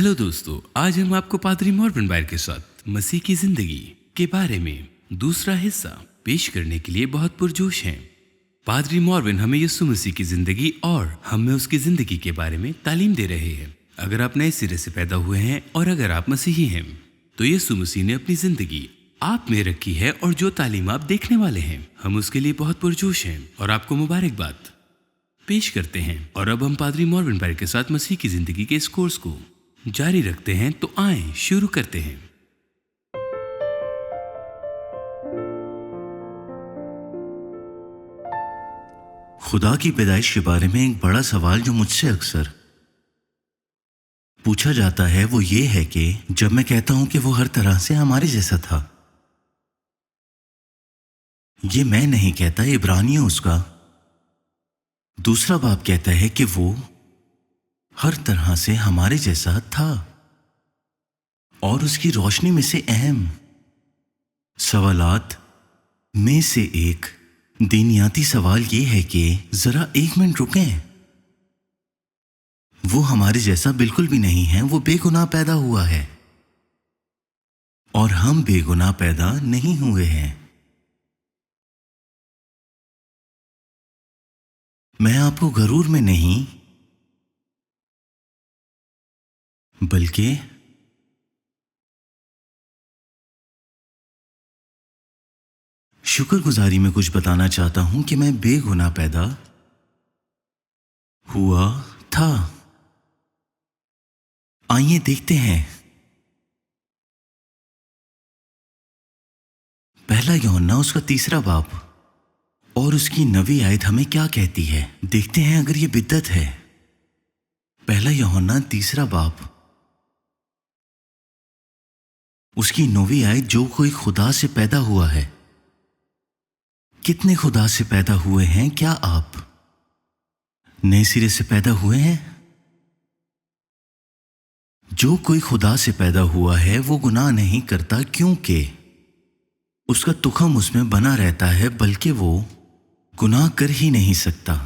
Hello दोस्तों, आज हम आपको पादरी मॉर्गन बायर के साथ मसीह की जिंदगी के बारे में दूसरा हिस्सा पेश करने के लिए बहुत पुरजोश हैं। पादरी मॉर्गन हमें यीशु मसीह की जिंदगी और हमें उसकी जिंदगी के बारे में तालीम दे रहे हैं। अगर आप नए सिरे से पैदा हुए हैं और अगर आप मसीही हैं तो यीशु मसीह ने अपनी जिंदगी आप में रखी है और जो तालीम आप देखने वाले हैं हम उसके लिए बहुत पुरजोश हैं और आपको मुबारकबाद पेश करते हैं। और अब हम पादरी मॉर्गन बायर के साथ मसीह की जिंदगी के इस कोर्स को जारी रखते हैं, तो आएं शुरू करते हैं। खुदा की पैदाइश के बारे में एक बड़ा सवाल जो मुझसे अक्सर पूछा जाता है वो ये है कि जब मैं कहता हूं कि वो हर तरह से हमारे जैसा था, ये मैं नहीं कहता, इब्रानियों उसका दूसरा बाब कहता है कि वो हर तरह से हमारे जैसा था। और उसकी रोशनी में से अहम सवालात में से एक दीनियाती सवाल ये है कि जरा एक मिनट रुकें, वो हमारे जैसा बिल्कुल भी नहीं है, वो बेगुनाह पैदा हुआ है और हम बेगुनाह पैदा नहीं हुए हैं। मैं आपको गरूर में नहीं बल्कि शुक्रगुजारी में कुछ बताना चाहता हूं कि मैं बेगुनाह पैदा हुआ था। आइए देखते हैं। पहला यूहन्ना उसका तीसरा बाब और उसकी 9वीं आयत हमें क्या कहती है, देखते हैं अगर ये बिद्दत है। पहला यूहन्ना तीसरा बाब उसकी 9वीं आयत, जो कोई खुदा से पैदा हुआ है। कितने खुदा से पैदा हुए हैं? क्या आप नए सिरे से पैदा हुए हैं? जो कोई खुदा से पैदा हुआ है वो गुनाह नहीं करता, क्योंकि उसका तुखम उसमें बना रहता है, बल्कि वो गुनाह कर ही नहीं सकता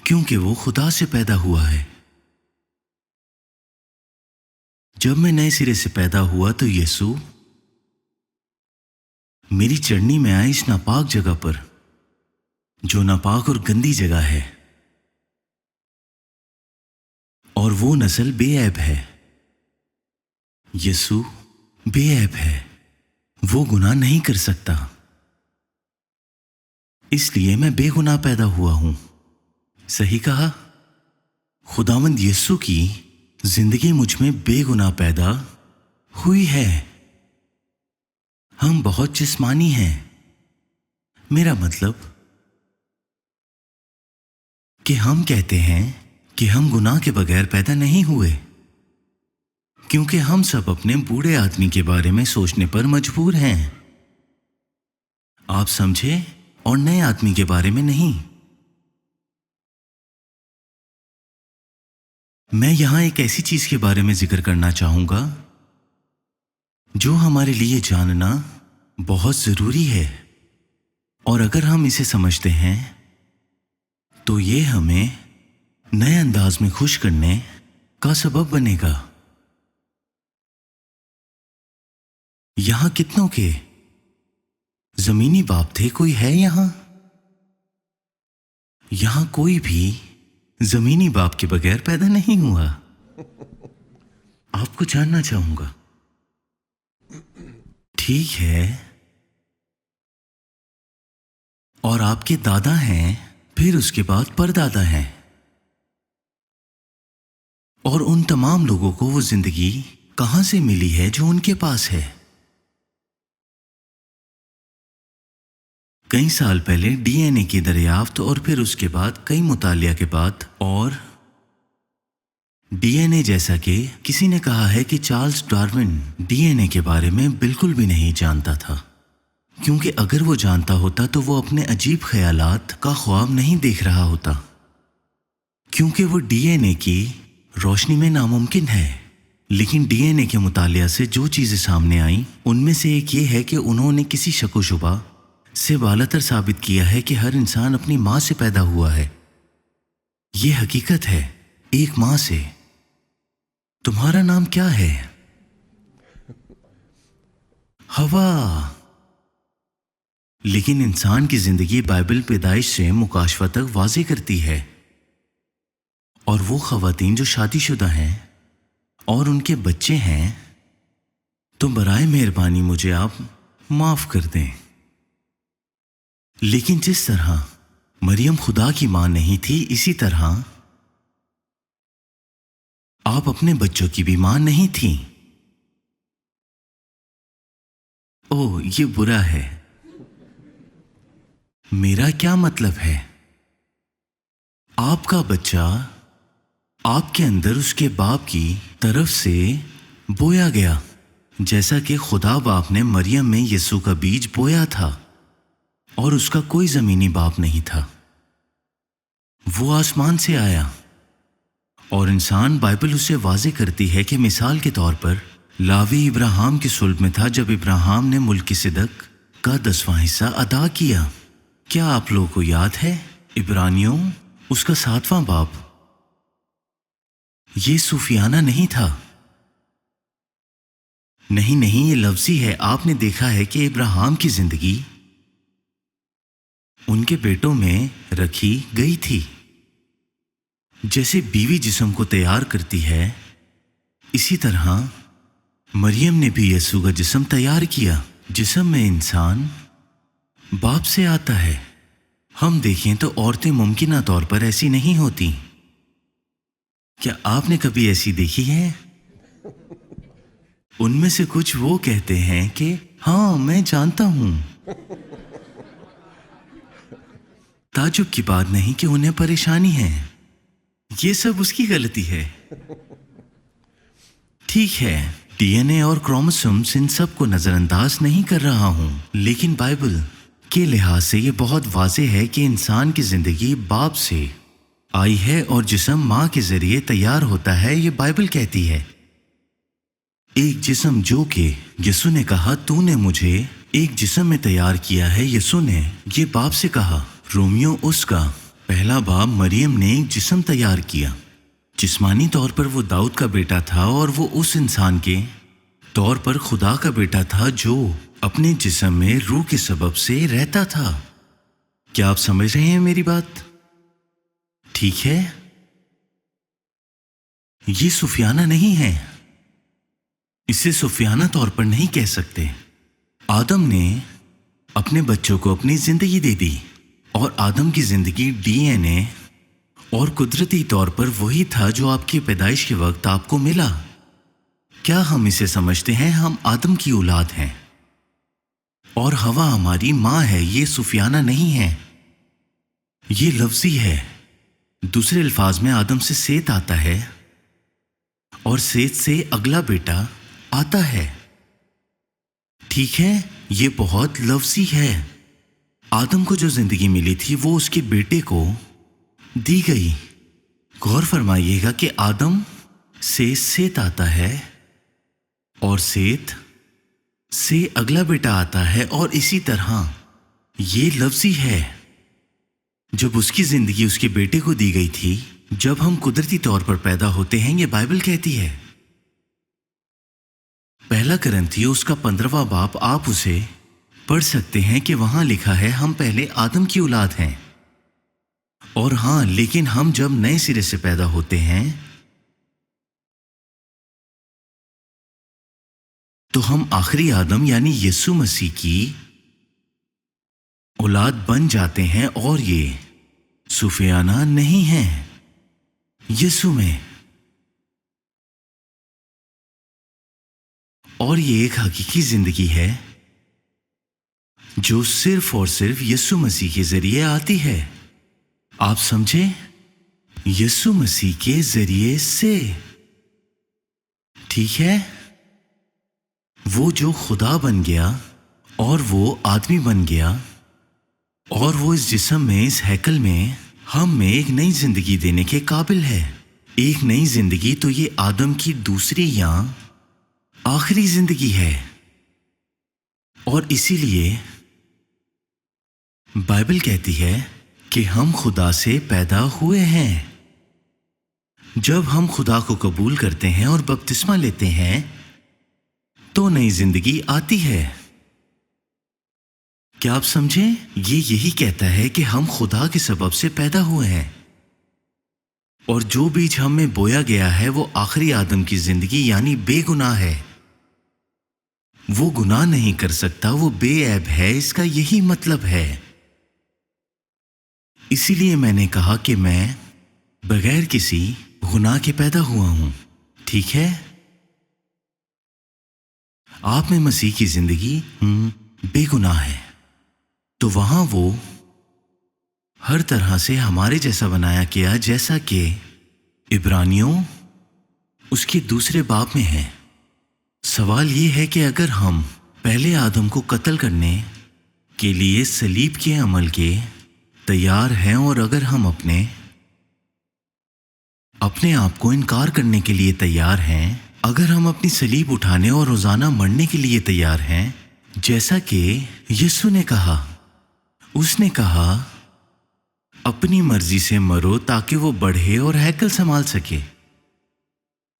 क्योंकि वो खुदा से पैदा हुआ है। जब मैं नए सिरे से पैदा हुआ तो यीशु मेरी चढ़नी में आए इस नापाक जगह पर, जो नापाक और गंदी जगह है, और वो नस्ल बेऐब है। यीशु बेऐब है, वो गुनाह नहीं कर सकता, इसलिए मैं बेगुनाह पैदा हुआ हूं। सही कहा, खुदावंद यीशु की जिंदगी मुझ में बेगुनाह पैदा हुई है। हम बहुत जिस्मानी हैं, मेरा मतलब कि हम कहते हैं कि हम गुनाह के बगैर पैदा नहीं हुए, क्योंकि हम सब अपने बूढ़े आदमी के बारे में सोचने पर मजबूर हैं। आप समझे? और नए आदमी के बारे में नहीं। मैं यहां एक ऐसी चीज के बारे में जिक्र करना चाहूंगा जो हमारे लिए जानना बहुत जरूरी है, और अगर हम इसे समझते हैं तो ये हमें नए अंदाज में खुश करने का सबब बनेगा। यहां कितनों के जमीनी बाप थे? कोई है यहां? यहां कोई भी जमीनी बाप के बगैर पैदा नहीं हुआ। आपको जानना चाहूंगा। ठीक है, और आपके दादा हैं, फिर उसके बाद परदादा हैं, और उन तमाम लोगों को वो जिंदगी कहां से मिली है जो उनके पास है? कई साल पहले डीएनए की दरियाफ्त और फिर उसके बाद कई मुतालिया के बाद, और डीएनए जैसा कि किसी ने कहा है कि चार्ल्स डार्विन डीएनए के बारे में बिल्कुल भी नहीं जानता था, क्योंकि अगर वो जानता होता तो वो अपने अजीब ख्यालात का ख्वाब नहीं देख रहा होता, क्योंकि वो डीएनए की रोशनी में नामुमकिन है। लेकिन डीएनए के मुतालिया से जो चीजें सामने आई उनमें से एक ये है कि उन्होंने किसी शक व शुबा से बालातर साबित किया है कि हर इंसान अपनी मां से पैदा हुआ है। यह हकीकत है, एक मां से। तुम्हारा नाम क्या है? हवा। लेकिन इंसान की जिंदगी बाइबल पैदाइश से मुकाशवा तक वाज़ेह करती है, और वो खवातीन जो शादीशुदा हैं और उनके बच्चे हैं, तो बराए मेहरबानी मुझे आप माफ कर दें। लेकिन जिस तरह मरियम खुदा की मां नहीं थी, इसी तरह आप अपने बच्चों की भी मां नहीं थी। ओह, ये बुरा है। मेरा क्या मतलब है? आपका बच्चा आपके अंदर उसके बाप की तरफ से बोया गया, जैसा कि खुदा बाप ने मरियम में यीशु का बीज बोया था, और उसका कोई जमीनी बाप नहीं था। वो आसमान से आया, और इंसान बाइबल उसे वाज़ेह करती है कि मिसाल के तौर पर लावी इब्राहिम की सुल्ब में था जब इब्राहिम ने मुल्क-ए-सिदक का 10वां हिस्सा अदा किया। क्या आप लोगों को याद है? इब्रानियों उसका 7वां बाप। ये सूफियाना नहीं था। नहीं, ये लफ्जी है। आपने देखा है कि इब्राहिम की जिंदगी उनके बेटों में रखी गई थी। जैसे बीवी जिस्म को तैयार करती है, इसी तरह मरियम ने भी यीशु का जिस्म तैयार किया। जिस्म में इंसान बाप से आता है। हम देखें तो औरतें मुमकिन तौर पर ऐसी नहीं होती। क्या आपने कभी ऐसी देखी है? उनमें से कुछ वो कहते हैं कि हाँ, मैं जानता हूं। ताजुब की बात नहीं कि उन्हें परेशानी है। ये सब उसकी गलती है। ठीक है, डीएनए और क्रोमोसोम्स, इन सब को नजरअंदाज नहीं कर रहा हूं, लेकिन बाइबल के लिहाज से ये बहुत वाज़ेह है कि इंसान की जिंदगी बाप से आई है और जिस्म मां के जरिए तैयार होता है। ये बाइबल कहती है। एक जिस्म जो कि यीशु ने कहा, तूने मुझे एक जिस्म में तैयार किया है। यीशु ने ये बाप से कहा। रोमियो उसका पहला बाप मरियम ने एक जिस्म तैयार किया। जिस्मानी तौर पर वो दाऊद का बेटा था, और वो उस इंसान के तौर पर खुदा का बेटा था जो अपने जिस्म में रूह के सबब से रहता था। क्या आप समझ रहे हैं मेरी बात? ठीक है, ये सूफियाना नहीं है। इसे सूफियाना तौर पर नहीं कह सकते। आदम ने अपने बच्चों को अपनी जिंदगी दे दी, और आदम की जिंदगी डीएनए और कुदरती तौर पर वही था जो आपकी पैदाइश के वक्त आपको मिला। क्या हम इसे समझते हैं? हम आदम की औलाद हैं, और हवा हमारी मां है। ये सूफियाना नहीं है, ये लफ्जी है। दूसरे अल्फाज में आदम से सेत आता है, और सेत से अगला बेटा आता है। ठीक है, ये बहुत लफ्जी है। आदम को जो जिंदगी मिली थी वो उसके बेटे को दी गई। गौर फरमाइएगा कि आदम से सेत आता है, और सेत से अगला बेटा आता है, और इसी तरह ये लफ्जी है। जब उसकी जिंदगी उसके बेटे को दी गई थी, जब हम कुदरती तौर पर पैदा होते हैं, ये बाइबल कहती है। पहला करंथियों उसका 15वां बाप, आप उसे पढ़ सकते हैं कि वहां लिखा है, हम पहले आदम की औलाद हैं। और हां, लेकिन हम जब नए सिरे से पैदा होते हैं तो हम आखिरी आदम यानी यीशु मसीह की औलाद बन जाते हैं, और ये सूफियाना नहीं है। यीशु में, और ये एक हकीकी जिंदगी है जो सिर्फ और सिर्फ यीशु मसीह के जरिए आती है। आप समझे? यीशु मसीह के जरिए से। ठीक है, वो जो खुदा बन गया और वो आदमी बन गया, और वो इस जिस्म में, इस हैकल में हम में एक नई जिंदगी देने के काबिल है। एक नई जिंदगी तो ये आदम की दूसरी या आखिरी जिंदगी है। और इसीलिए बाइबल कहती है कि हम खुदा से पैदा हुए हैं। جب ہم خدا کو قبول کرتے ہیں اور بپتسمہ لیتے ہیں تو نئی زندگی آتی ہے۔ کیا آپ سمجھیں؟ یہ یہی کہتا ہے کہ ہم خدا کے سبب سے پیدا ہوئے ہیں، اور جو بیج ہم میں بویا گیا ہے وہ آخری آدم کی زندگی یعنی بے گناہ ہے۔ وہ گناہ نہیں کر سکتا، وہ بے عیب ہے، اس کا یہی مطلب ہے۔ اسی لیے میں نے کہا کہ میں بغیر کسی گناہ کے پیدا ہوا ہوں، ٹھیک ہے؟ آپ میں مسیح کی زندگی بے گناہ ہے، تو وہاں وہ ہر طرح سے ہمارے جیسا بنایا گیا، جیسا کہ عبرانیوں اس کے 2 باب میں ہے۔ سوال یہ ہے کہ اگر ہم پہلے آدم کو قتل کرنے کے لیے صلیب کے عمل کے تیار ہیں، اور اگر ہم اپنے آپ کو انکار کرنے کے لیے تیار ہیں، اگر ہم اپنی صلیب اٹھانے اور روزانہ مرنے کے لیے تیار ہیں، جیسا کہ یسوع نے کہا، اس نے کہا اپنی مرضی سے مرو تاکہ وہ بڑھے اور ہیکل سنبھال سکے۔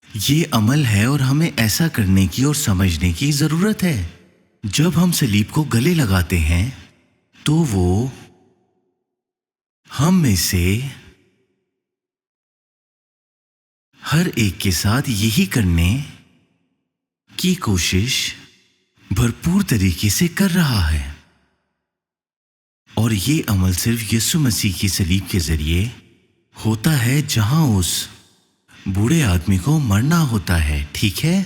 یہ عمل ہے اور ہمیں ایسا کرنے کی اور سمجھنے کی ضرورت ہے۔ جب ہم صلیب کو گلے لگاتے ہیں تو وہ ہم میں سے ہر ایک کے ساتھ یہی کرنے کی کوشش بھرپور طریقے سے کر رہا ہے، اور یہ عمل صرف یسوع مسیح کی صلیب کے ذریعے ہوتا ہے، جہاں اس بوڑھے آدمی کو مرنا ہوتا ہے، ٹھیک ہے؟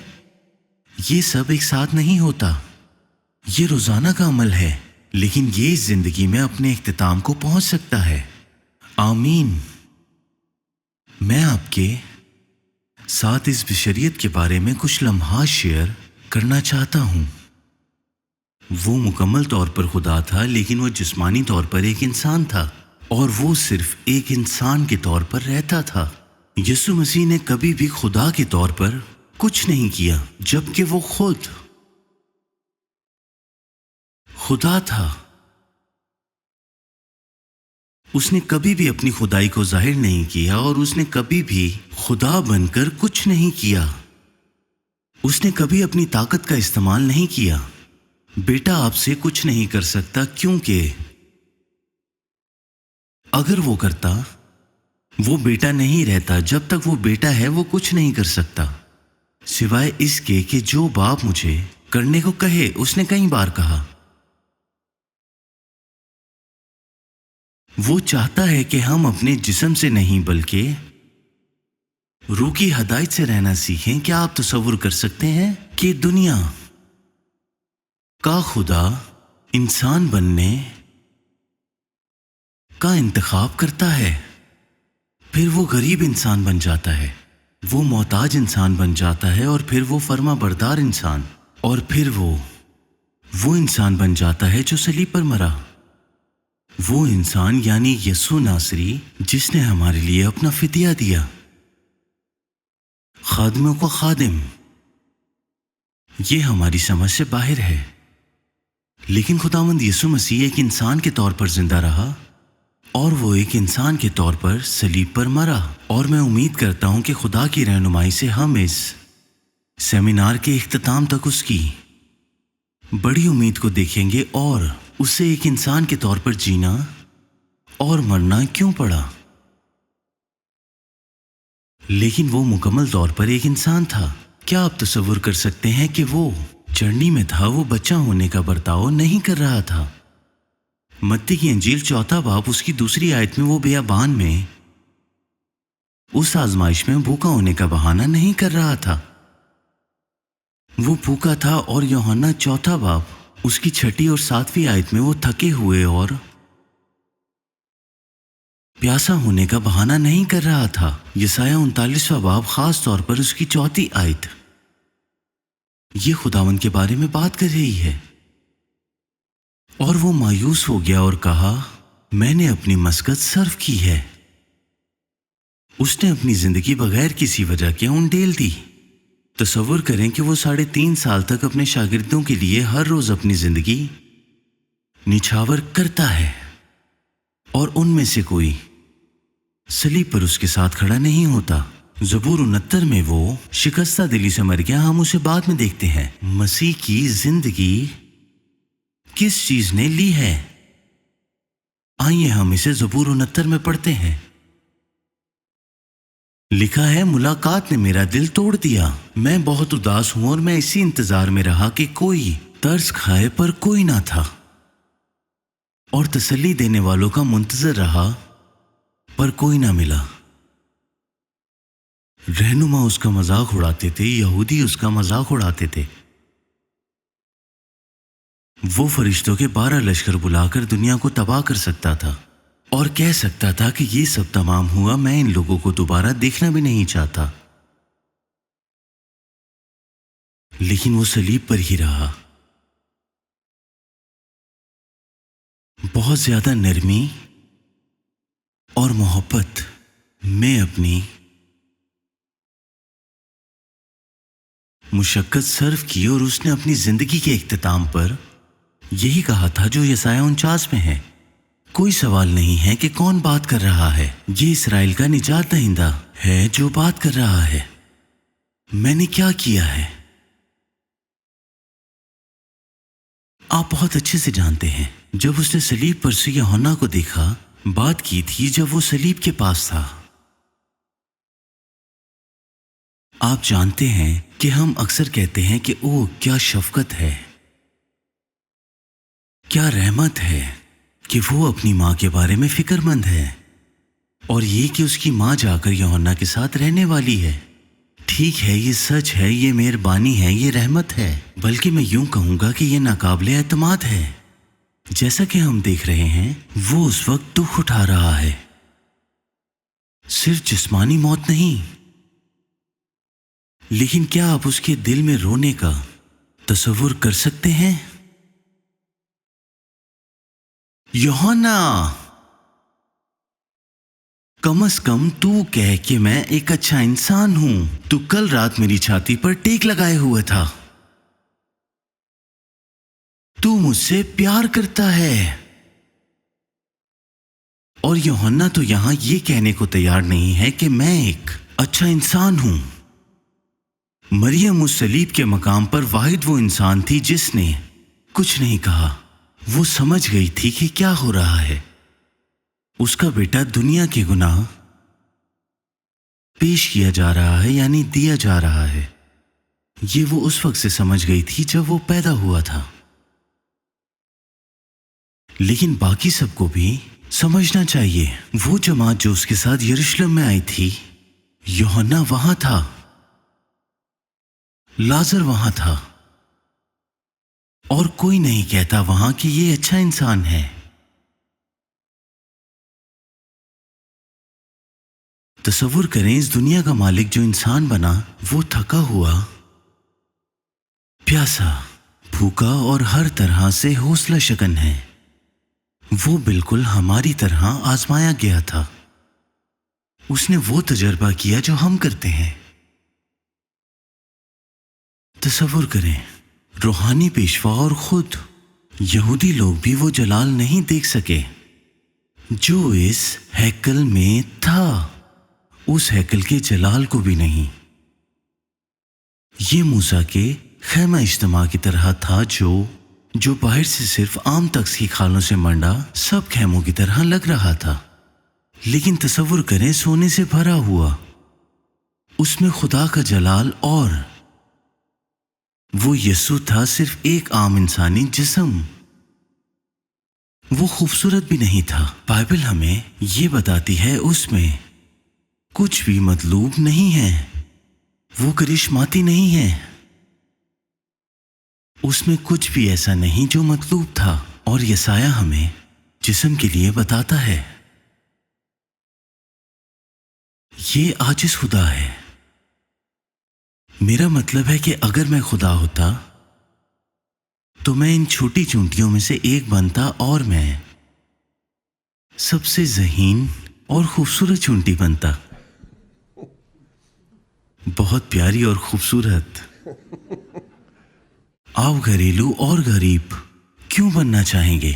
یہ سب ایک ساتھ نہیں ہوتا، یہ روزانہ کا عمل ہے، لیکن یہ اس زندگی میں اپنے اختتام کو پہنچ سکتا ہے۔ آمین۔ میں آپ کے ساتھ اس بشریت کے بارے میں کچھ لمحات شیئر کرنا چاہتا ہوں۔ وہ مکمل طور پر خدا تھا، لیکن وہ جسمانی طور پر ایک انسان تھا، اور وہ صرف ایک انسان کے طور پر رہتا تھا۔ یسوع مسیح نے کبھی بھی خدا کے طور پر کچھ نہیں کیا، جبکہ وہ خود خدا تھا۔ اس نے کبھی بھی اپنی خدائی کو ظاہر نہیں کیا، اور اس نے کبھی بھی خدا بن کر کچھ نہیں کیا۔ اس نے کبھی اپنی طاقت کا استعمال نہیں کیا۔ بیٹا آپ سے کچھ نہیں کر سکتا، کیونکہ اگر وہ کرتا، وہ بیٹا نہیں رہتا۔ جب تک وہ بیٹا ہے وہ کچھ نہیں کر سکتا، سوائے اس کے کہ جو باپ مجھے کرنے کو کہے۔ اس نے کئی بار کہا، وہ چاہتا ہے کہ ہم اپنے جسم سے نہیں بلکہ روح کی ہدایت سے رہنا سیکھیں۔ کیا آپ تصور کر سکتے ہیں کہ دنیا کا خدا انسان بننے کا انتخاب کرتا ہے، پھر وہ غریب انسان بن جاتا ہے، وہ محتاج انسان بن جاتا ہے، اور پھر وہ فرما بردار انسان، اور پھر وہ انسان بن جاتا ہے جو صلیب پر مرا۔ وہ انسان یعنی یسوع ناصری، جس نے ہمارے لیے اپنا فدیہ دیا۔ خادموں کو خادم، یہ ہماری سمجھ سے باہر ہے، لیکن خداوند یسوع مسیح ایک انسان کے طور پر زندہ رہا، اور وہ ایک انسان کے طور پر صلیب پر مرا۔ اور میں امید کرتا ہوں کہ خدا کی رہنمائی سے ہم اس سیمینار کے اختتام تک اس کی بڑی امید کو دیکھیں گے، اور اسے ایک انسان کے طور پر جینا اور مرنا کیوں پڑا، لیکن وہ مکمل طور پر ایک انسان تھا۔ کیا آپ تصور کر سکتے ہیں کہ وہ چڑھنی میں تھا، وہ بچہ ہونے کا برتاؤ نہیں کر رہا تھا۔ متی کی انجیل 4 باب اس کی 2 آیت میں وہ بیابان میں اس آزمائش میں بھوکا ہونے کا بہانہ نہیں کر رہا تھا، وہ بھوکا تھا۔ اور یوحنا 4 باب اس کی 6 اور 7 آیت میں وہ تھکے ہوئے اور پیاسا ہونے کا بہانہ نہیں کر رہا تھا۔ یسایہ 39 باب خاص طور پر اس کی 4 آیت یہ خداوند کے بارے میں بات کر رہی ہے۔ اور وہ مایوس ہو گیا اور کہا، میں نے اپنی مسکت صرف کی ہے۔ اس نے اپنی زندگی بغیر کسی وجہ کے انڈیل دی۔ تصور کریں کہ وہ 3.5 سال تک اپنے شاگردوں کے لیے ہر روز اپنی زندگی نچھاور کرتا ہے، اور ان میں سے کوئی صلیب پر اس کے ساتھ کھڑا نہیں ہوتا۔ ज़बूर 69 में वो शिकस्ता दिली से मर गया, हम उसे बाद में देखते हैं। मसीह की जिंदगी किस चीज ने ली है? आइए हम इसे ज़बूर 69 में पढ़ते हैं। लिखा है, मुलाकात ने मेरा दिल तोड़ दिया, मैं बहुत उदास हूं और मैं इसी इंतजार में रहा कि कोई तरस खाए, पर कोई ना था, और तसल्ली देने वालों का मुंतजर रहा, पर कोई ना मिला। रहनुमा उसका मजाक उड़ाते थे, यहूदी उसका मजाक उड़ाते थे। वो फरिश्तों के 12 लश्कर बुलाकर दुनिया को तबाह कर सकता था और कह सकता था कि ये सब तमाम हुआ, मैं इन लोगों को दोबारा देखना भी नहीं चाहता। लेकिन वो सलीब पर ही रहा। बहुत ज्यादा नरमी और मोहब्बत में अपनी मुशक्कत सर्व की, और उसने अपनी जिंदगी के इख्तिताम पर यही कहा था जो यसाया 49 में है। कोई सवाल नहीं है कि कौन बात कर रहा है, ये इसराइल का निजात दहिंदा है जो बात कर रहा है। मैंने क्या किया है आप बहुत अच्छे से जानते हैं। जब उसने सलीब पर से यूहन्ना को देखा, बात की थी जब वो सलीब के पास था। आप जानते हैं कि हम अक्सर कहते हैं कि ओह क्या शफकत है, क्या रहमत है कि वो अपनी माँ के बारे में फिक्रमंद है, और ये कि उसकी माँ जाकर यूहन्ना के साथ रहने वाली है। ठीक है, ये सच है, ये मेहरबानी है, ये रहमत है, बल्कि मैं यूं कहूंगा कि ये नाकाबिले एतमाद है। जैसा कि हम देख रहे हैं, वो उस वक्त दुख उठा रहा है, सिर्फ जिस्मानी मौत नहीं। लेकिन क्या आप उसके दिल में रोने का तसव्वुर कर सकते हैं? यूहन्ना, कम से कम तू कह कि मैं एक अच्छा इंसान हूं। तू कल रात मेरी छाती पर टेक लगाए हुए था। तू मुझसे प्यार करता है। और यूहन्ना तो यहां यह कहने को तैयार नहीं है कि मैं एक अच्छा इंसान हूं। मरियम उस सलीब के मकाम पर वाहिद वो इंसान थी जिसने कुछ नहीं कहा। वो समझ गई थी कि क्या हो रहा है। उसका बेटा दुनिया के गुनाह पेश किया जा रहा है, यानी दिया जा रहा है। ये वो उस वक्त से समझ गई थी जब वो पैदा हुआ था। लेकिन बाकी सबको भी समझना चाहिए। वो जमात जो उसके साथ यरूशलेम में आई थी, यूहन्ना वहां था, लाजर वहां था, और कोई नहीं कहता वहां कि ये अच्छा इंसान है। तसव्वुर करें, इस दुनिया का मालिक जो इंसान बना, वो थका हुआ, प्यासा, भूखा और हर तरह से हौसला शकन है। वो बिल्कुल हमारी तरह आजमाया गया था। उसने वो तजर्बा किया जो हम करते हैं। तसव्वुर करें, रूहानी पेशवा और खुद यहूदी लोग भी वो जलाल नहीं देख सके जो इस हैकल में था। उस हैकल के जलाल को भी नहीं। ये मूसा के खैमा इज्तिमा की तरह था जो बाहर से सिर्फ आम तख्त की खालों से मंडा सब खैमों की तरह लग रहा था। लेकिन तसव्वुर करें, सोने से भरा हुआ, उसमें खुदा का जलाल, और वो यीशु था, सिर्फ एक आम इंसानी जिस्म। वो खूबसूरत भी नहीं था। बाइबल हमें ये बताती है उसमें कुछ भी मतलूब नहीं है। वो करिश्माती नहीं है। उसमें कुछ भी ऐसा नहीं जो मतलूब था। और यसाया हमें जिस्म के लिए बताता है, ये आजिज़ खुदा है। मेरा मतलब है कि अगर मैं खुदा होता तो मैं इन छोटी चूंटियों में से एक बनता, और मैं सबसे ज़हीन और खूबसूरत चूंटी बनता। बहुत प्यारी और खूबसूरत। आप घरेलू और गरीब क्यों बनना चाहेंगे?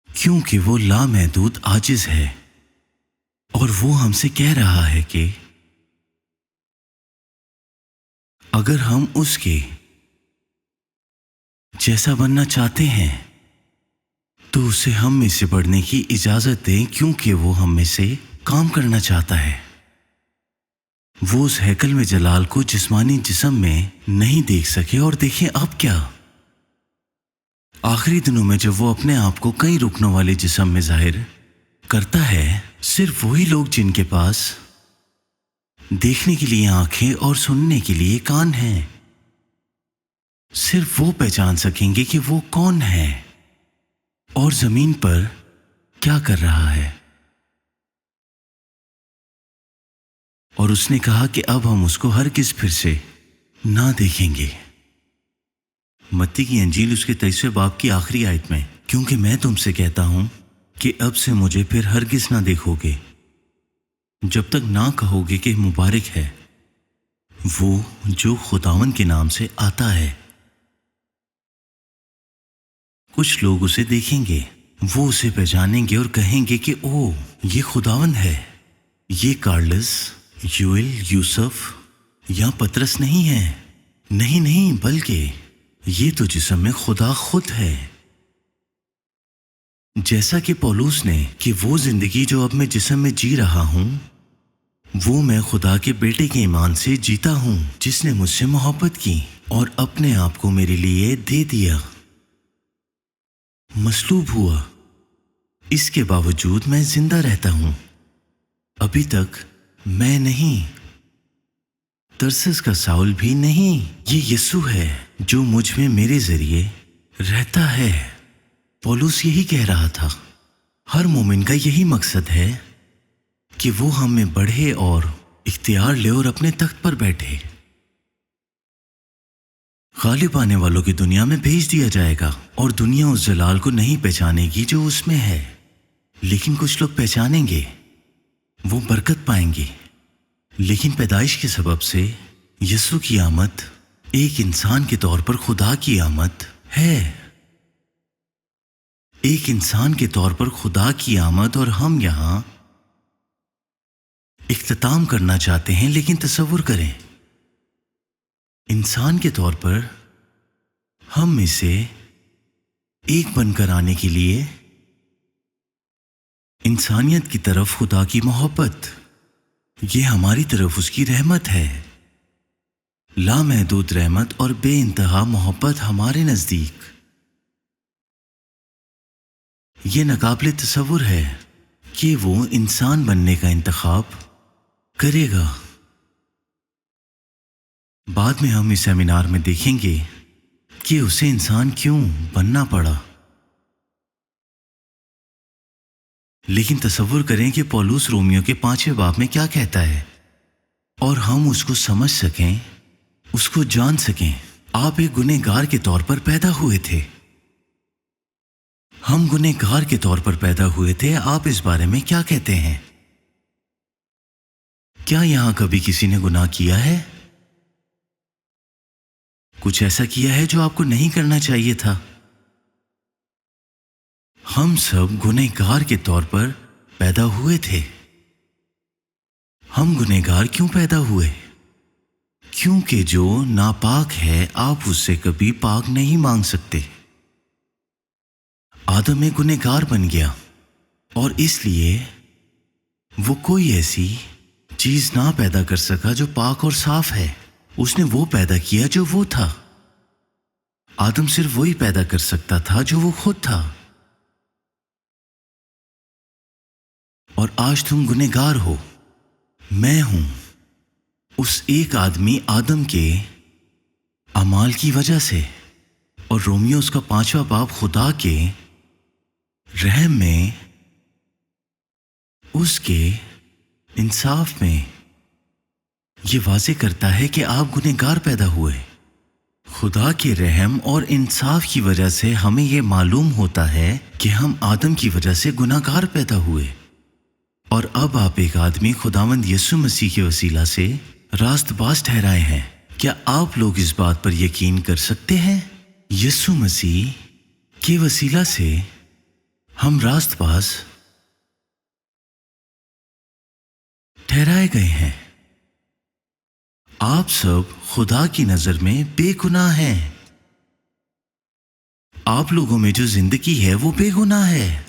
क्योंकि वो लामहदूद आजिज है اور وہ ہم سے کہہ رہا ہے کہ اگر ہم اس کے جیسا بننا چاہتے ہیں تو اسے ہم میں سے بڑھنے کی اجازت دیں، کیونکہ وہ ہم میں سے کام کرنا چاہتا ہے۔ وہ اس ہیکل میں جلال کو جسمانی جسم میں نہیں دیکھ سکے، اور دیکھیں اب کیا، آخری دنوں میں جب وہ اپنے آپ کو کئی رکنوں والے جسم میں ظاہر کرتا ہے، صرف وہی لوگ جن کے پاس دیکھنے کے لیے آنکھیں اور سننے کے لیے کان ہیں، صرف وہ پہچان سکیں گے کہ وہ کون ہے اور زمین پر کیا کر رہا ہے۔ اور اس نے کہا کہ اب ہم اس کو ہرگز پھر سے نہ دیکھیں گے۔ متی کی انجیل اس کے 23ویں باب کی آخری آیت میں، کیونکہ میں تم سے کہتا ہوں کہ اب سے مجھے پھر ہرگز نہ دیکھو گے، جب تک نہ کہو گے کہ مبارک ہے وہ جو خداوند کے نام سے آتا ہے۔ کچھ لوگ اسے دیکھیں گے، وہ اسے پہچانیں گے اور کہیں گے کہ او، یہ خداوند ہے۔ یہ کارلس، یوئل، یوسف یا پترس نہیں ہے، نہیں، بلکہ یہ تو جسم میں خدا خود ہے۔ جیسا کہ پولوس نے کہ وہ زندگی جو اب میں جسم میں جی رہا ہوں وہ میں خدا کے بیٹے کے ایمان سے جیتا ہوں، جس نے مجھ سے محبت کی اور اپنے آپ کو میرے لیے دے دیا، مصلوب ہوا، اس کے باوجود میں زندہ رہتا ہوں۔ ابھی تک میں نہیں، ترسس کا ساؤل بھی نہیں، یہ یسوع ہے جو مجھ میں میرے ذریعے رہتا ہے۔ پولس یہی کہہ رہا تھا، ہر مومن کا یہی مقصد ہے کہ وہ ہم میں بڑھے اور اختیار لے اور اپنے تخت پر بیٹھے۔ غالب آنے والوں کی دنیا میں بھیج دیا جائے گا، اور دنیا اس جلال کو نہیں پہچانے گی جو اس میں ہے، لیکن کچھ لوگ پہچانیں گے، وہ برکت پائیں گے۔ لیکن پیدائش کے سبب سے یسوع کی آمد ایک انسان کے طور پر خدا کی آمد ہے، ایک انسان کے طور پر خدا کی آمد، اور ہم یہاں اختتام کرنا چاہتے ہیں۔ لیکن تصور کریں، انسان کے طور پر ہم میں سے ایک بن کر آنے کے لیے انسانیت کی طرف خدا کی محبت، یہ ہماری طرف اس کی رحمت ہے، لامحدود رحمت اور بے انتہا محبت ہمارے نزدیک۔ یہ ناقابل تصور ہے کہ وہ انسان بننے کا انتخاب کرے گا۔ بعد میں ہم اس سیمینار میں دیکھیں گے کہ اسے انسان کیوں بننا پڑا۔ لیکن تصور کریں کہ پولس رومیو کے 5ویں باب میں کیا کہتا ہے، اور ہم اس کو سمجھ سکیں، اس کو جان سکیں۔ آپ ایک گنہگار کے طور پر پیدا ہوئے تھے، ہم گنہگار کے طور پر پیدا ہوئے تھے۔ آپ اس بارے میں کیا کہتے ہیں؟ کیا یہاں کبھی کسی نے گناہ کیا ہے؟ کچھ ایسا کیا ہے جو آپ کو نہیں کرنا چاہیے تھا؟ ہم سب گنہگار کے طور پر پیدا ہوئے تھے۔ ہم گنہگار کیوں پیدا ہوئے؟ کیونکہ جو ناپاک ہے آپ اس سے کبھی پاک نہیں مانگ سکتے۔ آدم ایک گنہگار بن گیا، اور اس لیے وہ کوئی ایسی چیز نہ پیدا کر سکا جو پاک اور صاف ہے۔ اس نے وہ پیدا کیا جو وہ تھا۔ آدم صرف وہی پیدا کر سکتا تھا جو وہ خود تھا۔ اور آج تم گنہگار ہو، میں ہوں اس ایک آدمی آدم کے اعمال کی وجہ سے۔ اور رومیو اس کا 5واں باب خدا کے رحم میں، اس کے انصاف میں یہ واضح کرتا ہے کہ آپ گنہگار پیدا ہوئے۔ خدا کے رحم اور انصاف کی وجہ سے ہمیں یہ معلوم ہوتا ہے کہ ہم آدم کی وجہ سے گنہگار پیدا ہوئے، اور اب آپ ایک آدمی خداوند یسوع مسیح کے وسیلہ سے راست باز ٹھہرائے ہیں۔ کیا آپ لوگ اس بات پر یقین کر سکتے ہیں؟ یسوع مسیح کے وسیلہ سے ہم راست باز ठहराए गए हैं। आप सब खुदा की नजर में बेगुनाह हैं। आप लोगों में जो जिंदगी है वो बेगुनाह है।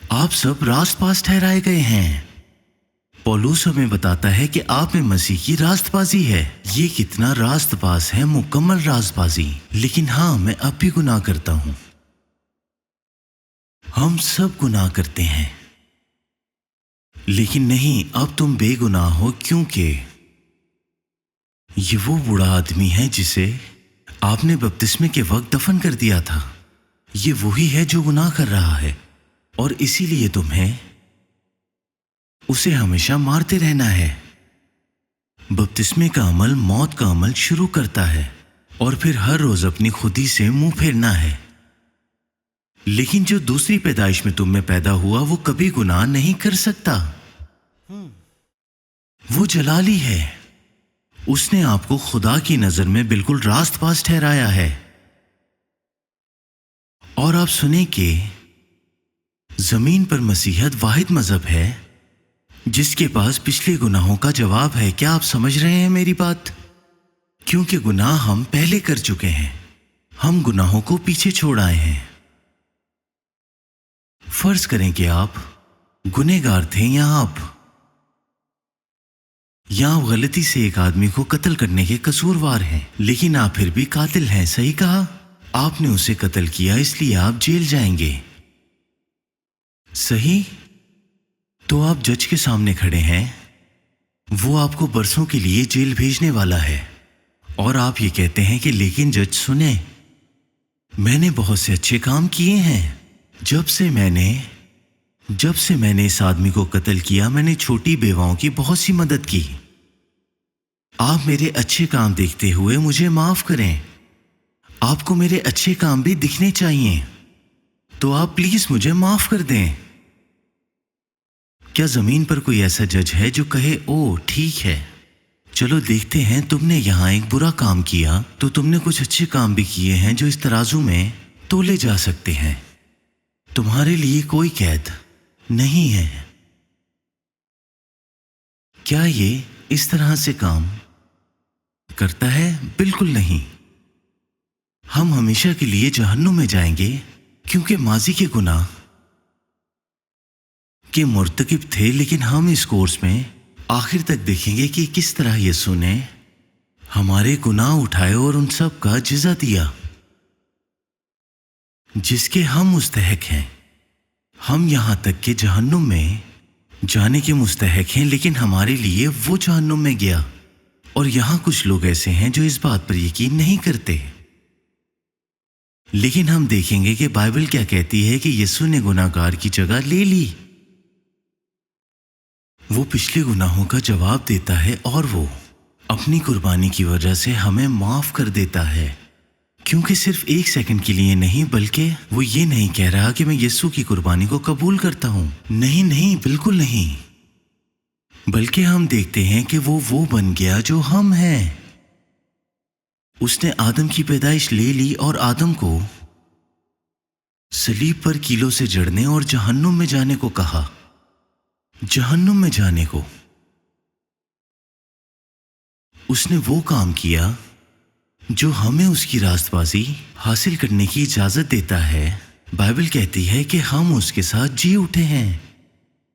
आप सब रास्त पास ठहराए गए हैं। पौलुस हमें बताता है कि आप में मसीह की रास्तबाजी है। ये कितना रास्तबाज है, मुकम्मल रास्तबाजी। लेकिन हाँ, मैं अब भी गुनाह करता हूं। हम सब गुनाह करते हैं, लेकिन नहीं, अब तुम बेगुनाह हो, क्योंकि ये वो बूढ़ा आदमी है जिसे आपने बपतिस्मे के वक्त दफन कर दिया था। ये वही है जो गुनाह कर रहा है, और इसीलिए तुम्हें उसे हमेशा मारते रहना है। बपतिस्मे का अमल मौत का अमल शुरू करता है, और फिर हर रोज अपनी खुदी से मुंह फेरना है। लेकिन जो दूसरी पैदाइश में तुम में पैदा हुआ वो कभी गुनाह नहीं कर सकता। वो जलाली है। उसने आपको खुदा की नजर में बिल्कुल रास्तबाज ठहराया है। और आप सुने कि जमीन पर मसीहत वाहिद मजहब है जिसके पास पिछले गुनाहों का जवाब है। क्या आप समझ रहे हैं मेरी बात? क्योंकि गुनाह हम पहले कर चुके हैं। हम गुनाहों को पीछे छोड़ आए हैं। फर्ज करें कि आप गुनहगार थे या आप गलती से एक आदमी को कत्ल करने के कसूरवार हैं, लेकिन आप फिर भी कातिल हैं। सही कहा, आपने उसे कत्ल किया, इसलिए आप जेल जाएंगे। सही? तो आप जज के सामने खड़े हैं। वो आपको बरसों के लिए जेल भेजने वाला है, और आप ये कहते हैं कि लेकिन जज सुने, मैंने बहुत से अच्छे काम किए हैं। जब से मैंने इस आदमी को कत्ल किया, मैंने छोटी बेवाओं की बहुत सी मदद की। आप मेरे अच्छे काम देखते हुए मुझे माफ करें। आपको मेरे अच्छे काम भी दिखने चाहिए, तो आप प्लीज मुझे माफ कर दें। क्या जमीन पर कोई ऐसा जज है जो कहे, ओ ठीक है, चलो देखते हैं, तुमने यहां एक बुरा काम किया तो तुमने कुछ अच्छे काम भी किए हैं जो इस तराजू में तोले जा सकते हैं। तुम्हारे लिए कोई कैद नहीं है। क्या ये इस तरह से काम करता है? बिल्कुल नहीं। हम हमेशा के लिए जहन्नुम में जाएंगे क्योंकि माजी के गुनाह के मुर्तकिब थे। लेकिन हम इस कोर्स में आखिर तक देखेंगे कि किस तरह यीशु ने हमारे गुनाह उठाए और उन सब का जिज़ा दिया जिसके हम मुस्तहक हैं। हम यहां तक कि जहन्नुम में जाने के मुस्तहक हैं, लेकिन हमारे लिए वो जहन्नुम में गया। और यहां कुछ लोग ऐसे हैं जो इस बात पर यकीन नहीं करते। लेकिन हम देखेंगे कि बाइबल क्या कहती है कि यीशु ने गुनाहगार की जगह ले ली। वो पिछले गुनाहों का जवाब देता है और वो अपनी कुर्बानी की वजह से हमें माफ कर देता है। क्योंकि सिर्फ एक सेकंड के लिए नहीं, बल्कि वो ये नहीं कह रहा कि मैं यीशु की कुर्बानी को कबूल करता हूं। नहीं नहीं, बिल्कुल नहीं। बल्कि हम देखते हैं कि वो बन गया जो हम हैं। उसने आदम की पैदाइश ले ली और आदम को सलीब पर कीलों से जड़ने और जहन्नुम में जाने को कहा। जहन्नुम में जाने को उसने वो काम किया जो हमें उसकी रास्तबाजी हासिल करने की इजाजत देता है। बाइबल कहती है कि हम उसके साथ जी उठे हैं।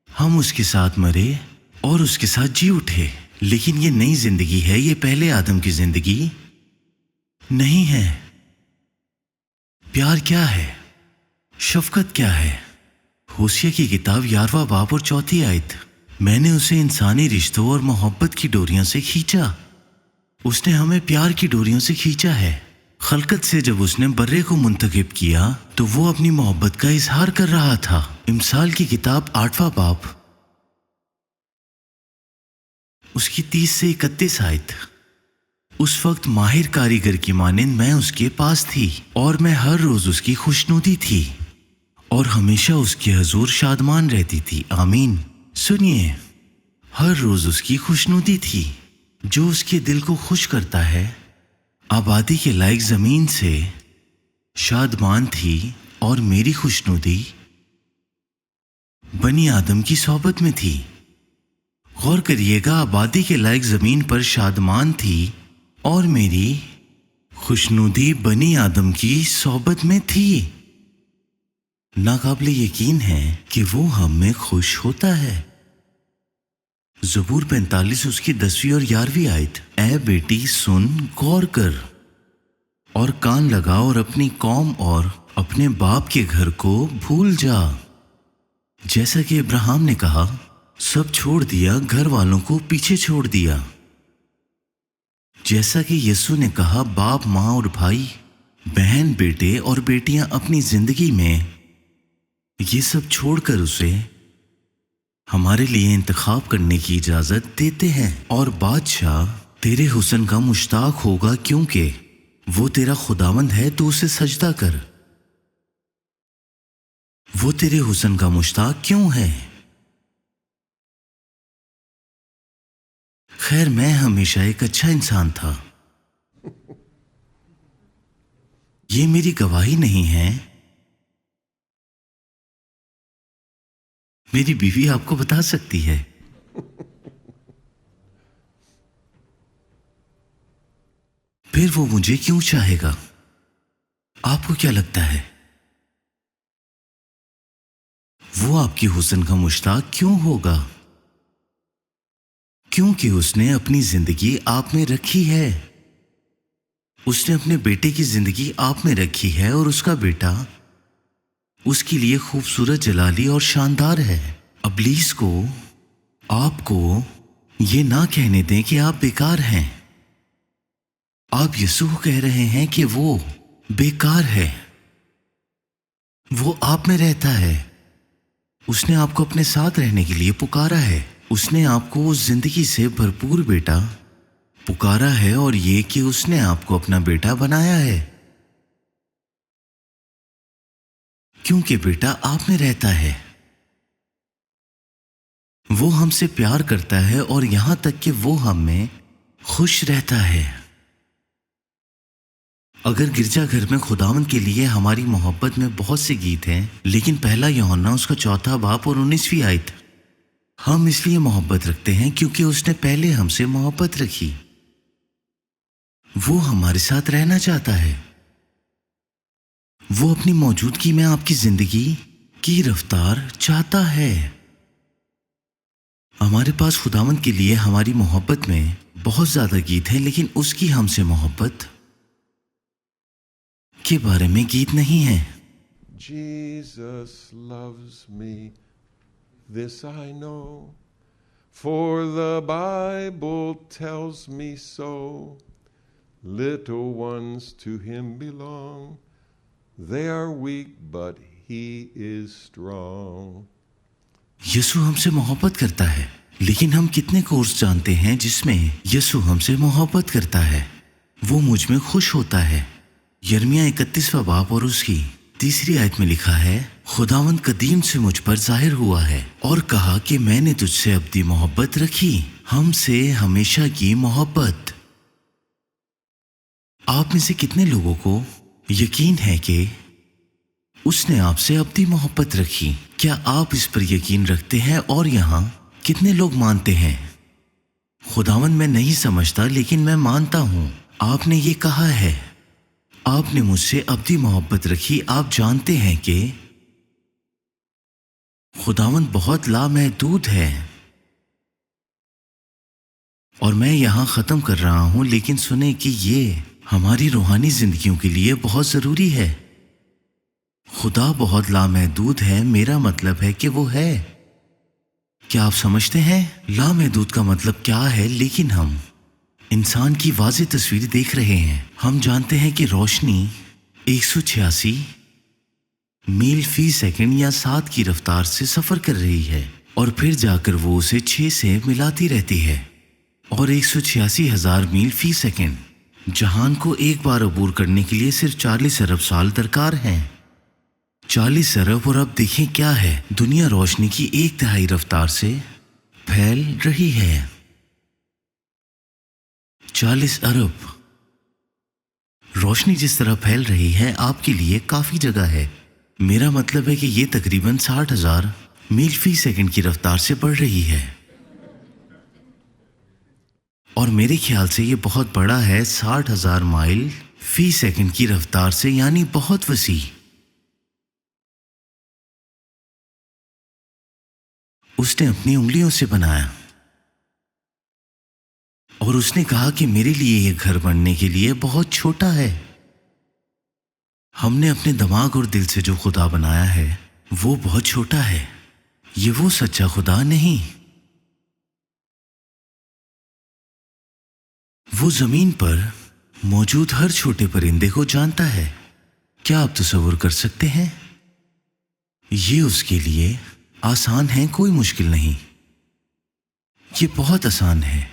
हम उसके साथ मरे और उसके साथ जी उठे। लेकिन ये नई जिंदगी है, ये पहले आदम की जिंदगी नहीं है। प्यार क्या है? शफकत क्या है? होशिया की किताब 11वां बाब और 4वीं आयत। मैंने उसे इंसानी रिश्तों और मोहब्बत की डोरियों से खींचा। उसने हमें प्यार की डोरियों से खींचा है। खलकत से जब उसने बर्रे को मुंतखब किया तो वो अपनी मोहब्बत का इजहार कर रहा था। इमसाल की किताब 8वां बाब उसकी 30 से 31 आयत। उस वक्त माहिर कारीगर की मानिंद मैं उसके पास थी और मैं हर रोज उसकी खुशनुदी थी और हमेशा उसके हजूर शादमान रहती थी। आमीन। सुनिए, हर रोज उसकी खुशनुदी थी। जो उसके दिल को खुश करता है आबादी के लायक जमीन से शादमान थी और मेरी खुशनुदी बनी आदम की सोबत में थी। غور کریے گا، آبادی کے لائق زمین پر شادمان تھی اور میری خوشنودی بنی آدم کی صحبت میں تھی۔ ناقابل یقین ہے کہ وہ ہم میں خوش ہوتا ہے۔ زبور 45 اس کی 10ویں اور 11ویں آیت۔ اے بیٹی سن، غور کر اور کان لگا اور اپنی قوم اور اپنے باپ کے گھر کو بھول جا۔ جیسا کہ ابراہیم نے کہا، سب چھوڑ دیا، گھر والوں کو پیچھے چھوڑ دیا۔ جیسا کہ یسوع نے کہا، باپ، ماں اور بھائی، بہن، بیٹے اور بیٹیاں اپنی زندگی میں یہ سب چھوڑ کر اسے ہمارے لیے انتخاب کرنے کی اجازت دیتے ہیں۔ اور بادشاہ تیرے حسن کا مشتاق ہوگا، کیونکہ وہ تیرا خداوند ہے تو اسے سجدہ کر۔ وہ تیرے حسن کا مشتاق کیوں ہے؟ خیر، میں ہمیشہ ایک اچھا انسان تھا۔ یہ میری گواہی نہیں ہے۔ میری بیوی آپ کو بتا سکتی ہے۔ پھر وہ مجھے کیوں چاہے گا؟ آپ کو کیا لگتا ہے؟ وہ آپ کی حسن کا مشتاق کیوں ہوگا؟ کیونکہ اس نے اپنی زندگی آپ میں رکھی ہے۔ اس نے اپنے بیٹے کی زندگی آپ میں رکھی ہے، اور اس کا بیٹا اس کے لیے خوبصورت، جلالی اور شاندار ہے۔ ابلیس کو آپ کو یہ نہ کہنے دیں کہ آپ بیکار ہیں۔ آپ یسوع کہہ رہے ہیں کہ وہ بیکار ہے۔ وہ آپ میں رہتا ہے۔ اس نے آپ کو اپنے ساتھ رہنے کے لیے پکارا ہے۔ اس نے آپ کو اس زندگی سے بھرپور بیٹا پکارا ہے، اور یہ کہ اس نے آپ کو اپنا بیٹا بنایا ہے، کیونکہ بیٹا آپ میں رہتا ہے۔ وہ ہم سے پیار کرتا ہے، اور یہاں تک کہ وہ ہم میں خوش رہتا ہے۔ اگر گرجا گھر میں خداوند کے لیے ہماری محبت میں بہت سے گیت ہیں، لیکن پہلا یوحنا اس کا 4 باب اور 19ویں آیت، ہم اس لیے محبت رکھتے ہیں کیونکہ اس نے پہلے ہم سے محبت رکھی۔ وہ ہمارے ساتھ رہنا چاہتا ہے۔ وہ اپنی موجودگی میں آپ کی زندگی کی رفتار چاہتا ہے۔ ہمارے پاس خداوند کے لیے ہماری محبت میں بہت زیادہ گیت ہیں، لیکن اس کی ہم سے محبت کے بارے میں گیت نہیں ہے۔ Jesus loves me, this I know, for the Bible tells me so. Little ones to him belong, they are weak but he is strong. یسوع ہم سے محبت کرتا ہے، لیکن ہم کتنے کورس جانتے ہیں جس میں یسوع ہم سے محبت کرتا ہے؟ وہ مجھ میں خوش ہوتا ہے۔ یرمیہ 31واں باب اور اس کی 3 آیت میں لکھا ہے، خداوند قدیم سے مجھ پر ظاہر ہوا ہے اور کہا کہ میں نے تجھ سے ابدی محبت رکھی، ہم سے ہمیشہ کی محبت۔ آپ میں سے کتنے لوگوں کو یقین ہے کہ اس نے آپ سے ابدی محبت رکھی؟ کیا آپ اس پر یقین رکھتے ہیں؟ اور یہاں کتنے لوگ مانتے ہیں؟ خداوند میں نہیں سمجھتا، لیکن میں مانتا ہوں آپ نے یہ کہا ہے، آپ نے مجھ سے ابدی محبت رکھی۔ آپ جانتے ہیں کہ خداوند بہت لامحدود ہے۔ اور میں یہاں ختم کر رہا ہوں، لیکن سنیں کہ یہ ہماری روحانی زندگیوں کے لیے بہت ضروری ہے۔ خدا بہت لامحدود ہے، میرا مطلب ہے کہ وہ ہے۔ کیا آپ سمجھتے ہیں لامحدود کا مطلب کیا ہے؟ لیکن ہم انسان کی واضح تصویر دیکھ رہے ہیں۔ ہم جانتے ہیں کہ روشنی 186 میل فی سیکنڈ یا 7 کی رفتار سے سفر کر رہی ہے، اور پھر جا کر وہ اسے 6 سے ملاتی رہتی ہے، اور 186,000 میل فی سیکنڈ جہان کو ایک بار عبور کرنے کے لیے صرف 40 ارب سال درکار ہیں۔ 40 ارب، اور اب دیکھیں کیا ہے، دنیا روشنی کی 1/3 رفتار سے پھیل رہی ہے۔ 40 ارب روشنی جس طرح پھیل رہی ہے، آپ کے لیے کافی جگہ ہے۔ میرا مطلب ہے کہ یہ تقریباً 60,000 میل فی سیکنڈ کی رفتار سے بڑھ رہی ہے۔ اور میرے خیال سے یہ بہت بڑا ہے، 60,000 مائل فی سیکنڈ کی رفتار سے، یعنی بہت وسیع۔ اس نے اپنی انگلیوں سے بنایا اور اس نے کہا کہ میرے لیے یہ گھر بننے کے لیے بہت چھوٹا ہے۔ ہم نے اپنے دماغ اور دل سے جو خدا بنایا ہے وہ بہت چھوٹا ہے، یہ وہ سچا خدا نہیں۔ وہ زمین پر موجود ہر چھوٹے پرندے کو جانتا ہے۔ کیا آپ تصور کر سکتے ہیں؟ یہ اس کے لیے آسان ہے، کوئی مشکل نہیں، یہ بہت آسان ہے۔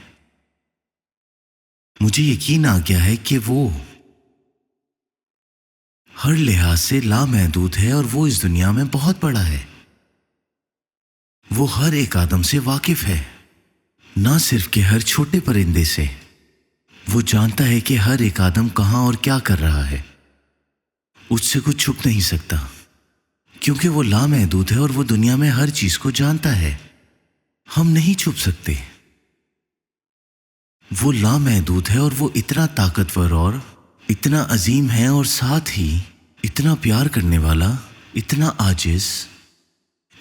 مجھے یقین آ گیا ہے کہ وہ ہر لحاظ سے لامحدود ہے اور وہ اس دنیا میں بہت بڑا ہے۔ وہ ہر ایک آدم سے واقف ہے، نہ صرف کہ ہر چھوٹے پرندے سے۔ وہ جانتا ہے کہ ہر ایک آدم کہاں اور کیا کر رہا ہے۔ اس سے کچھ چھپ نہیں سکتا، کیونکہ وہ لامحدود ہے اور وہ دنیا میں ہر چیز کو جانتا ہے۔ ہم نہیں چھپ سکتے۔ وہ لامحدود ہے اور وہ اتنا طاقتور اور اتنا عظیم ہے، اور ساتھ ہی اتنا پیار کرنے والا، اتنا عاجز،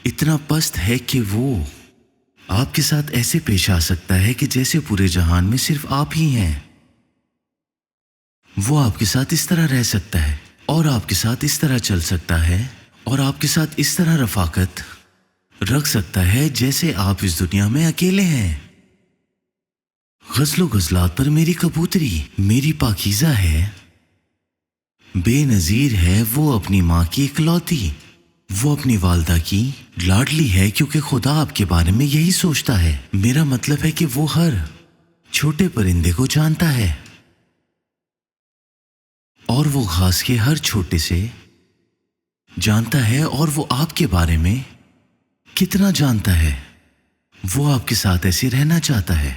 اتنا پست ہے کہ وہ آپ کے ساتھ ایسے پیش آ سکتا ہے کہ جیسے پورے جہان میں صرف آپ ہی ہیں۔ وہ آپ کے ساتھ اس طرح رہ سکتا ہے اور آپ کے ساتھ اس طرح چل سکتا ہے اور آپ کے ساتھ اس طرح رفاقت رکھ سکتا ہے جیسے آپ اس دنیا میں اکیلے ہیں۔ غزل و غزلات پر میری کبوتری میری پاکیزہ ہے، بے نظیر ہے، وہ اپنی ماں کی اکلوتی، وہ اپنی والدہ کی لاڈلی ہے، کیونکہ خدا آپ کے بارے میں یہی سوچتا ہے۔ میرا مطلب ہے کہ وہ ہر چھوٹے پرندے کو جانتا ہے، اور وہ گھاس کے ہر چھوٹے سے جانتا ہے، اور وہ آپ کے بارے میں کتنا جانتا ہے۔ وہ آپ کے ساتھ ایسے رہنا چاہتا ہے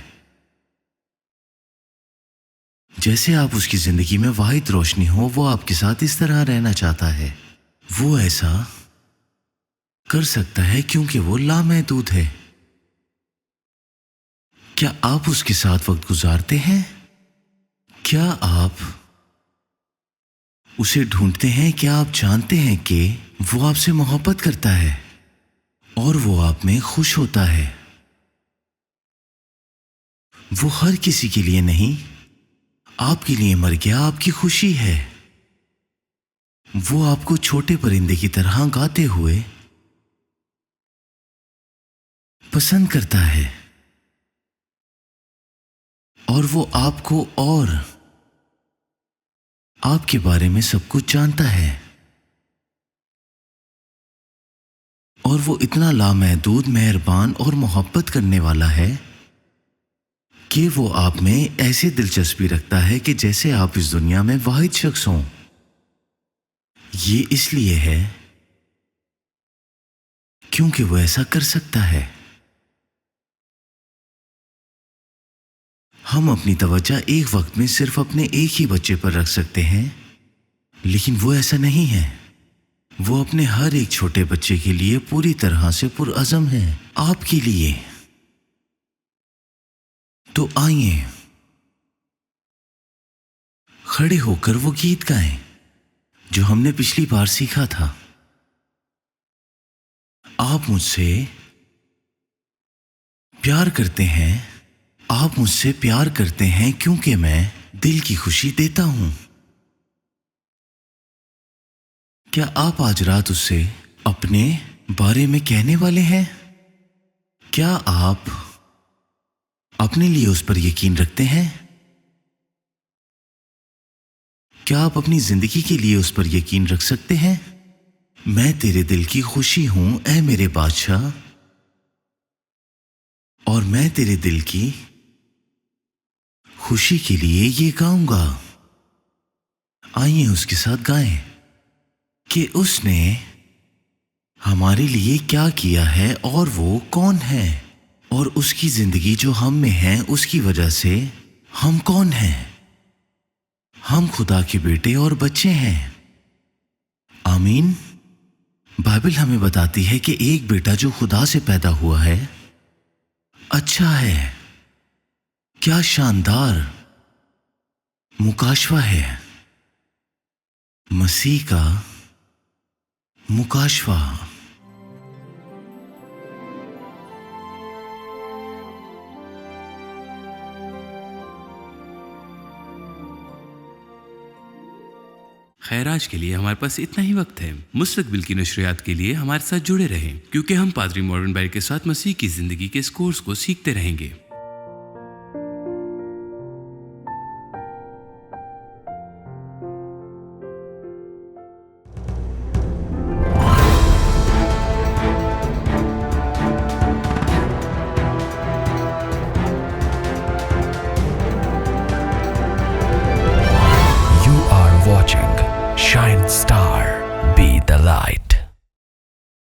جیسے آپ اس کی زندگی میں واحد روشنی ہو۔ وہ آپ کے ساتھ اس طرح رہنا چاہتا ہے۔ وہ ایسا کر سکتا ہے کیونکہ وہ لامحدود ہے۔ کیا آپ اس کے ساتھ وقت گزارتے ہیں؟ کیا آپ اسے ڈھونڈتے ہیں؟ کیا آپ جانتے ہیں کہ وہ آپ سے محبت کرتا ہے اور وہ آپ میں خوش ہوتا ہے؟ وہ ہر کسی کے لیے نہیں، آپ کے لیے مر گیا، آپ کی خوشی ہے۔ وہ آپ کو چھوٹے پرندے کی طرح گاتے ہوئے پسند کرتا ہے، اور وہ آپ کو اور آپ کے بارے میں سب کچھ جانتا ہے، اور وہ اتنا لامحدود، مہربان اور محبت کرنے والا ہے کہ وہ آپ میں ایسے دلچسپی رکھتا ہے کہ جیسے آپ اس دنیا میں واحد شخص ہوں۔ یہ اس لیے ہے کیونکہ وہ ایسا کر سکتا ہے۔ ہم اپنی توجہ ایک وقت میں صرف اپنے ایک ہی بچے پر رکھ سکتے ہیں، لیکن وہ ایسا نہیں ہے۔ وہ اپنے ہر ایک چھوٹے بچے کے لیے پوری طرح سے پرعزم ہے، آپ کے لیے۔ تو آئیے کھڑے ہو کر وہ گیت گائیں جو ہم نے پچھلی بار سیکھا تھا۔ آپ مجھ سے پیار کرتے ہیں، آپ مجھ سے پیار کرتے ہیں کیونکہ میں دل کی خوشی دیتا ہوں۔ کیا آپ آج رات اس سے اپنے بارے میں کہنے والے ہیں؟ کیا آپ اپنے لیے اس پر یقین رکھتے ہیں؟ کیا آپ اپنی زندگی کے لیے اس پر یقین رکھ سکتے ہیں؟ میں تیرے دل کی خوشی ہوں اے میرے بادشاہ، اور میں تیرے دل کی خوشی کے لیے یہ گاؤں گا۔ آئیے اس کے ساتھ گائیں کہ اس نے ہمارے لیے کیا کیا ہے اور وہ کون ہے، اور اس کی زندگی جو ہم میں ہے اس کی وجہ سے ہم کون ہیں۔ ہم خدا کے بیٹے اور بچے ہیں۔ آمین۔ بائبل ہمیں بتاتی ہے کہ ایک بیٹا جو خدا سے پیدا ہوا ہے اچھا ہے۔ کیا شاندار مکاشفہ ہے، مسیح کا مکاشفہ۔ خیر آج کے لیے ہمارے پاس اتنا ہی وقت ہے۔ مستقبل کی نشریات کے لیے ہمارے ساتھ جڑے رہیں، کیونکہ ہم پادری مورون بائر کے ساتھ مسیح کی زندگی کے اس کورس کو سیکھتے رہیں گے۔